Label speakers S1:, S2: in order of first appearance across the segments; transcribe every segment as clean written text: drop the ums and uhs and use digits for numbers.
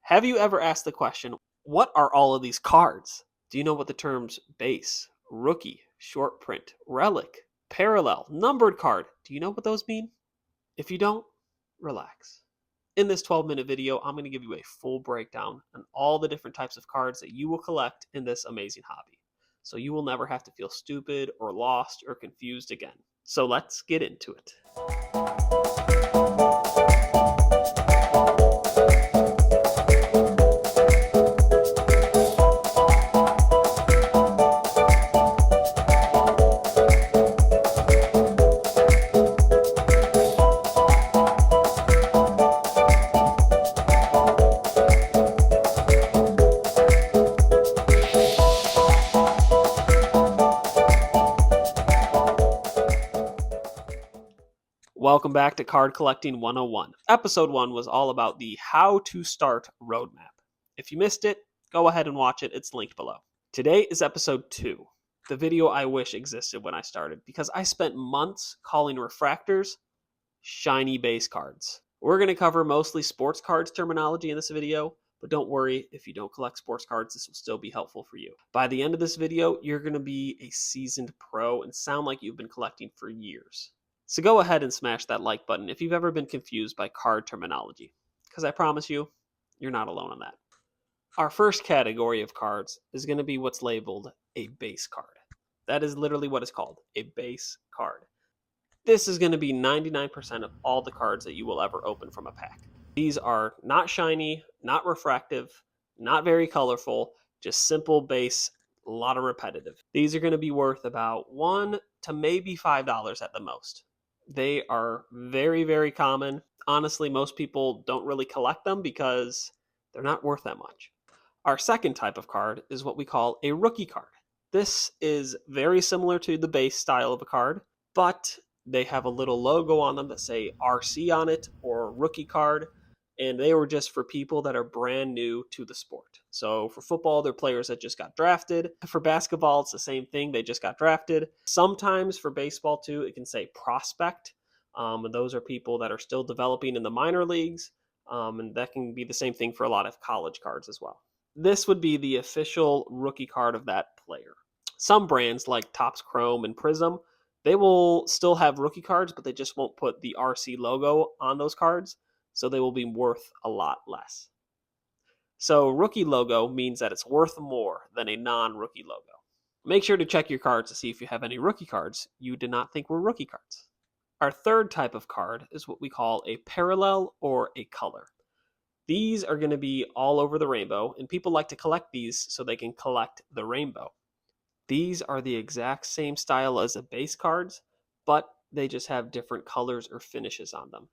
S1: Have you ever asked the question, what are all of these cards? Do you know what the terms base, rookie, short print, relic, parallel, numbered card, do you know what those mean? If you don't, relax. In this 12-minute video, I'm going to give you a full breakdown on all the different types of cards that you will collect in this amazing hobby. So you will never have to feel stupid or lost or confused again. So let's get into it. Welcome back to Card Collecting 101. Episode 1 was all about the How to Start roadmap. If you missed it, go ahead and watch it. It's linked below. Today is episode 2, the video I wish existed when I started, because I spent months calling refractors shiny base cards. We're going to cover mostly sports cards terminology in this video, but don't worry, if you don't collect sports cards, this will still be helpful for you. By the end of this video, you're going to be a seasoned pro and sound like you've been collecting for years. So go ahead and smash that like button if you've ever been confused by card terminology, because I promise you, you're not alone on that. Our first category of cards is going to be what's labeled a base card. That is literally what it's called, a base card. This is going to be 99% of all the cards that you will ever open from a pack. These are not shiny, not refractive, not very colorful, just simple base, a lot of repetitive. These are going to be worth about $1 to maybe $5 at the most. They are very, very common. Honestly, most people don't really collect them because they're not worth that much. Our second type of card is what we call a rookie card. This is very similar to the base style of a card, but they have a little logo on them that say RC on it or rookie card, and they were just for people that are brand new to the sport. So for football, they're players that just got drafted. For basketball, it's the same thing. They just got drafted. Sometimes for baseball too, it can say prospect. And those are people that are still developing in the minor leagues. And that can be the same thing for a lot of college cards as well. This would be the official rookie card of that player. Some brands like Topps Chrome and Prizm, they will still have rookie cards, but they just won't put the RC logo on those cards. So they will be worth a lot less. So rookie logo means that it's worth more than a non-rookie logo. Make sure to check your cards to see if you have any rookie cards you did not think were rookie cards. Our third type of card is what we call a parallel or a color. These are going to be all over the rainbow, and people like to collect these so they can collect the rainbow. These are the exact same style as the base cards, but they just have different colors or finishes on them.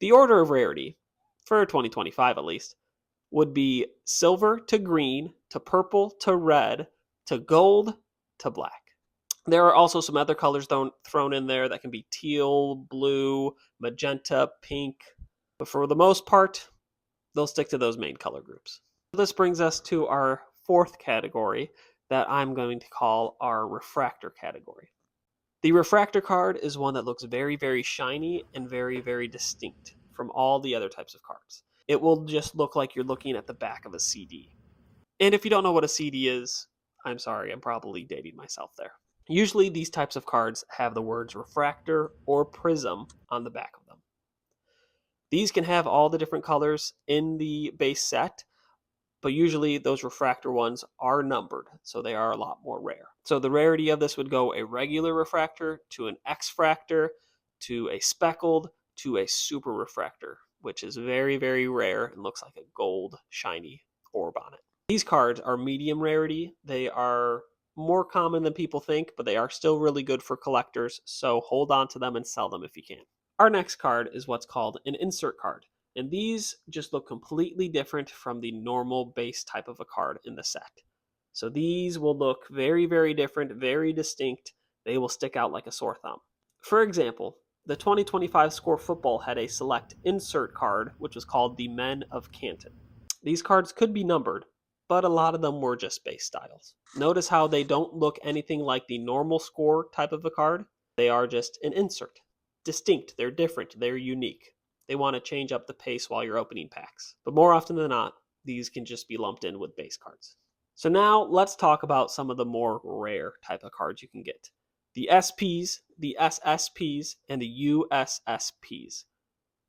S1: The order of rarity, for 2025 at least, would be silver to green to purple to red to gold to black. There are also some other colors thrown in there that can be teal, blue, magenta, pink, but for the most part, they'll stick to those main color groups. This brings us to our fourth category that I'm going to call our refractor category. The refractor card is one that looks very, very shiny and very, very distinct from all the other types of cards. It will just look like you're looking at the back of a CD. And if you don't know what a CD is, I'm sorry, I'm probably dating myself there. Usually these types of cards have the words refractor or prism on the back of them. These can have all the different colors in the base set, but usually those refractor ones are numbered, so they are a lot more rare. So the rarity of this would go a regular refractor to an X-fractor to a speckled to a super refractor, which is very, very rare and looks like a gold shiny orb on it. These cards are medium rarity. They are more common than people think, but they are still really good for collectors, so hold on to them and sell them if you can. Our next card is what's called an insert card. And these just look completely different from the normal base type of a card in the set. So these will look very, very different, very distinct. They will stick out like a sore thumb. For example, the 2025 Score Football had a select insert card, which was called the Men of Canton. These cards could be numbered, but a lot of them were just base styles. Notice how they don't look anything like the normal score type of a card. They are just an insert. Distinct, they're different, they're unique. They want to change up the pace while you're opening packs. But more often than not, these can just be lumped in with base cards. So now let's talk about some of the more rare type of cards you can get. The SPs, the SSPs, and the USSPs.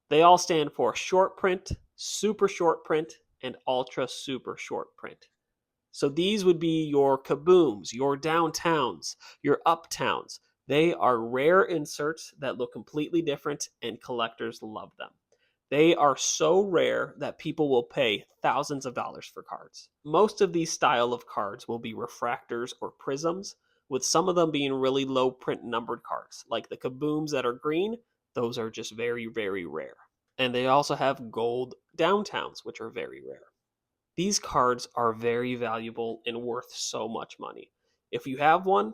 S1: They all stand for short print, super short print, and ultra super short print. So these would be your Kabooms, your downtowns, your uptowns. They are rare inserts that look completely different, and collectors love them. They are so rare that people will pay thousands of dollars for cards. Most of these style of cards will be refractors or prisms, with some of them being really low print numbered cards, like the Kabooms that are green. Those are just very, very rare. And they also have gold downtowns, which are very rare. These cards are very valuable and worth so much money. If you have one,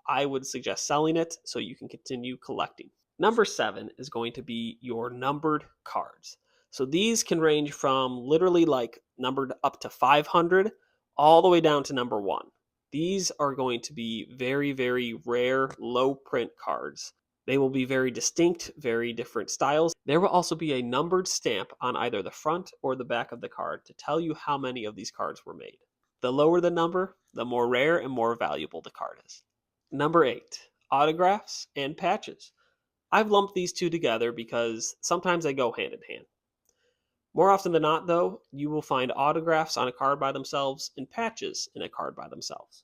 S1: I would suggest selling it so you can continue collecting. Number 7 is going to be your numbered cards. So these can range from literally like numbered up to 500 all the way down to number 1. These are going to be very, very rare, low print cards. They will be very distinct, very different styles. There will also be a numbered stamp on either the front or the back of the card to tell you how many of these cards were made. The lower the number, the more rare and more valuable the card is. Number 8, autographs and patches. I've lumped these two together because sometimes they go hand in hand. More often than not, though, you will find autographs on a card by themselves and patches in a card by themselves.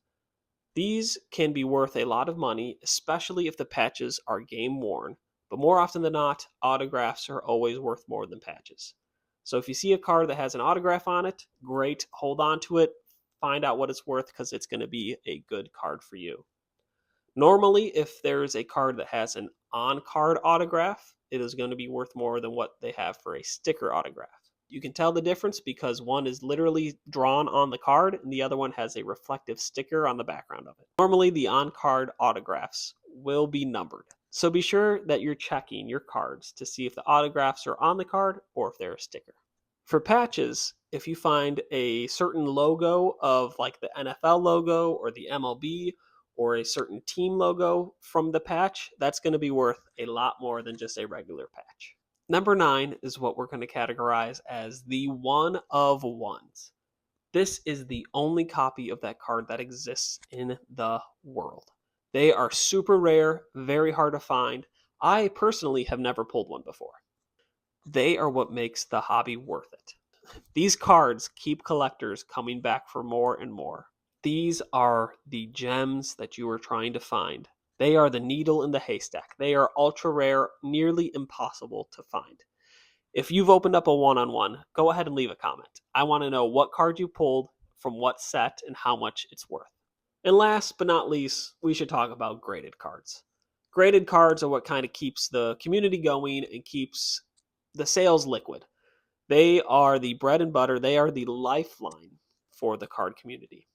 S1: These can be worth a lot of money, especially if the patches are game worn, but more often than not, autographs are always worth more than patches. So if you see a card that has an autograph on it, great, hold on to it, find out what it's worth because it's going to be a good card for you. Normally, if there's a card that has an on-card autograph, it is going to be worth more than what they have for a sticker autograph. You can tell the difference because one is literally drawn on the card and the other one has a reflective sticker on the background of it. Normally, the on-card autographs will be numbered. So be sure that you're checking your cards to see if the autographs are on the card or if they're a sticker. For patches, if you find a certain logo of like the NFL logo or the MLB or a certain team logo from the patch, that's going to be worth a lot more than just a regular patch. Number 9 is what we're going to categorize as the one of ones. This is the only copy of that card that exists in the world. They are super rare, very hard to find. I personally have never pulled one before. They are what makes the hobby worth it. These cards keep collectors coming back for more and more. These are the gems that you are trying to find. They are the needle in the haystack. They are ultra rare, nearly impossible to find. If you've opened up a one-on-one, go ahead and leave a comment. I want to know what card you pulled, from what set, and how much it's worth. And last but not least, we should talk about graded cards. Graded cards are what kind of keeps the community going and keeps the sales liquid. They are the bread and butter. They are the lifeline for the card community.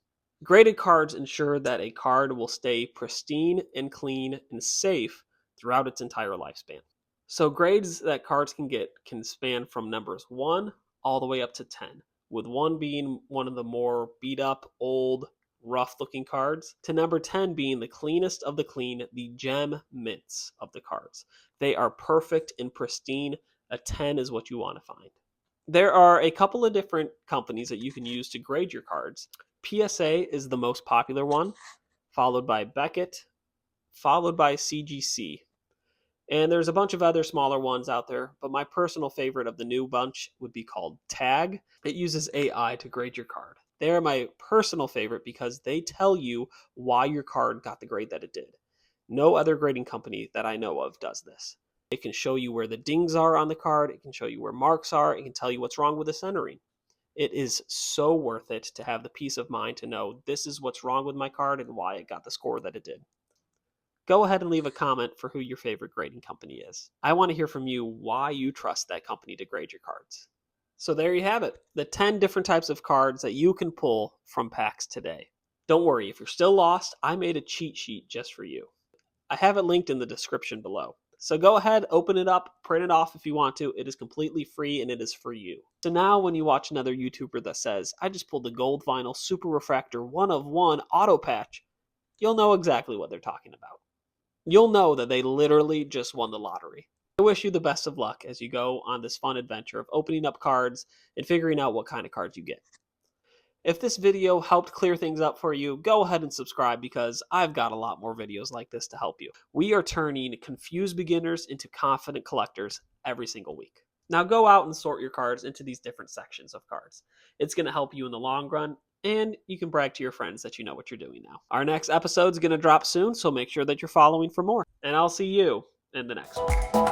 S1: Graded cards ensure that a card will stay pristine and clean and safe throughout its entire lifespan. So grades that cards can get can span from numbers 1 all the way up to 10, with 1 being one of the more beat up, old, rough looking cards, to number 10 being the cleanest of the clean, the gem mints of the cards. They are perfect and pristine. A 10 is what you want to find. There are a couple of different companies that you can use to grade your cards. PSA is the most popular one, followed by Beckett, followed by CGC. And there's a bunch of other smaller ones out there, but my personal favorite of the new bunch would be called Tag. It uses AI to grade your card. They're my personal favorite because they tell you why your card got the grade that it did. No other grading company that I know of does this. It can show you where the dings are on the card. It can show you where marks are. It can tell you what's wrong with the centering. It is so worth it to have the peace of mind to know this is what's wrong with my card and why it got the score that it did. Go ahead and leave a comment for who your favorite grading company is. I want to hear from you why you trust that company to grade your cards. So there you have it, the 10 different types of cards that you can pull from packs today. Don't worry, if you're still lost, I made a cheat sheet just for you. I have it linked in the description below. So go ahead, open it up, print it off if you want to. It is completely free and it is for you. So now when you watch another YouTuber that says, I just pulled the gold vinyl super refractor 1 of 1 auto patch, you'll know exactly what they're talking about. You'll know that they literally just won the lottery. I wish you the best of luck as you go on this fun adventure of opening up cards and figuring out what kind of cards you get. If this video helped clear things up for you, go ahead and subscribe because I've got a lot more videos like this to help you. We are turning confused beginners into confident collectors every single week. Now go out and sort your cards into these different sections of cards. It's going to help you in the long run, and you can brag to your friends that you know what you're doing now. Our next episode is going to drop soon, so make sure that you're following for more. And I'll see you in the next one.